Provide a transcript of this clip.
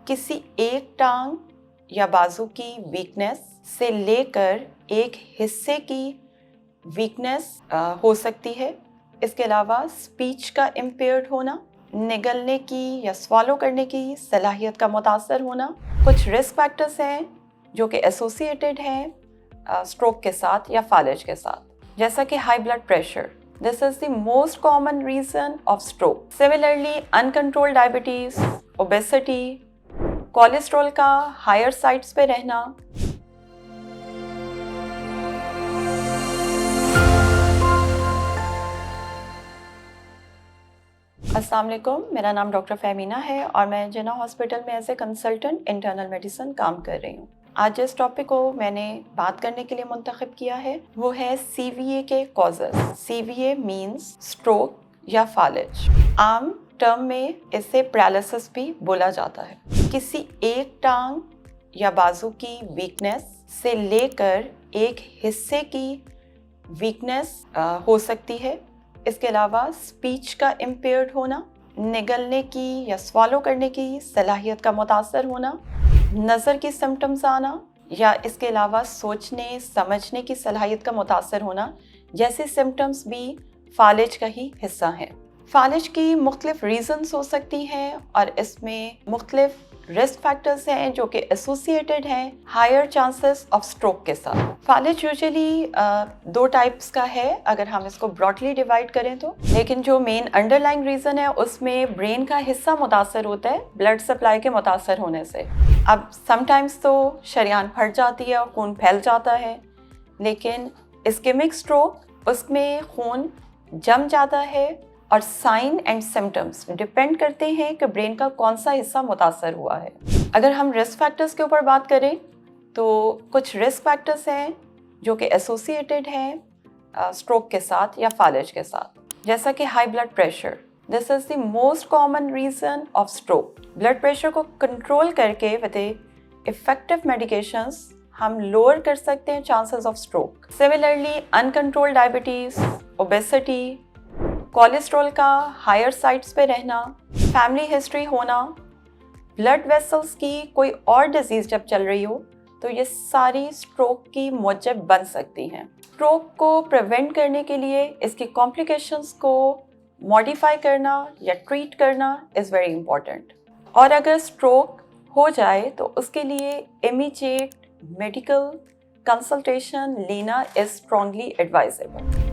किसी एक टांग या बाजू की वीकनेस से लेकर एक हिस्से की वीकनेस हो सकती है। इसके अलावा स्पीच का इम्पेयर्ड होना, निगलने की या स्वॉलो करने की सलाहियत का मुतासर होना। कुछ रिस्क फैक्टर्स हैं जो कि एसोसिएटेड हैं स्ट्रोक के साथ या फालिज के साथ, जैसा कि high blood pressure. This is the most common reason of stroke. Similarly, uncontrolled diabetes, obesity, cholesterol का हायर साइड्स पे रहना। अस्सलाम वालेकुम, मेरा नाम डॉक्टर फहमीना है और मैं जिन्ना हॉस्पिटल में as a consultant internal medicine काम कर रही हूँ। आज जिस टॉपिक को मैंने बात करने के लिए मुंतखब किया है वो है CVA के कॉजेस। CVA मीन्स स्ट्रोक या फालिज। आम टर्म में इसे पैरालिसिस भी बोला जाता है। किसी एक टांग या बाजू की वीकनेस से लेकर एक हिस्से की वीकनेस हो सकती है। इसके अलावा स्पीच का इम्पेयर्ड होना, निगलने की या स्वॉलो करने की सलाहियत का मुतासर होना, नज़र की सिम्टम्स आना या इसके अलावा सोचने समझने की सलाहियत का मुतासर होना जैसे सिम्टम्स भी फालिज का ही हिस्सा हैं। फालिज की मुख्तलिफ रीज़न्स हो सकती हैं और इसमें मुख्तलिफ रिस्क फैक्टर्स हैं जो कि एसोसिएटेड हैं हायर चांसेस ऑफ स्ट्रोक के साथ। फालिज यूजुअली दो टाइप्स का है अगर हम इसको ब्रॉडली डिवाइड करें तो, लेकिन जो मेन अंडरलाइंग रीज़न है उसमें ब्रेन का हिस्सा मुतासर होता है ब्लड सप्लाई के मुतासर होने से। अब समटाइम्स तो शरीयान फट जाती है और खून फैल जाता है, लेकिन इस्केमिक स्ट्रोक उसमें खून जम जाता है और साइन एंड सिम्टम्स डिपेंड करते हैं कि ब्रेन का कौन सा हिस्सा मुतासर हुआ है। अगर हम रिस्क फैक्टर्स के ऊपर बात करें तो कुछ रिस्क फैक्टर्स हैं जो कि एसोसिएटेड हैं स्ट्रोक के साथ या फालिज के साथ, जैसा कि high blood pressure. This is the most common reason of stroke. Blood pressure को कंट्रोल करके विद इफेक्टिव मेडिकेशंस हम लोअर कर सकते हैं chances of stroke. Similarly, uncontrolled diabetes, obesity, cholesterol का हायर साइड्स पे रहना, फैमिली हिस्ट्री होना, ब्लड वेसल्स की कोई और डिजीज़ जब चल रही हो तो ये सारी स्ट्रोक की मूजब बन सकती हैं। स्ट्रोक को प्रिवेंट करने के लिए इसकी कॉम्प्लिकेशंस को मॉडिफाई करना या ट्रीट करना इज़ वेरी इंपॉर्टेंट। और अगर स्ट्रोक हो जाए तो उसके लिए इमीडिएट मेडिकल कंसल्टेशन लेना इज़ स्ट्रांगली एडवाइजेबल।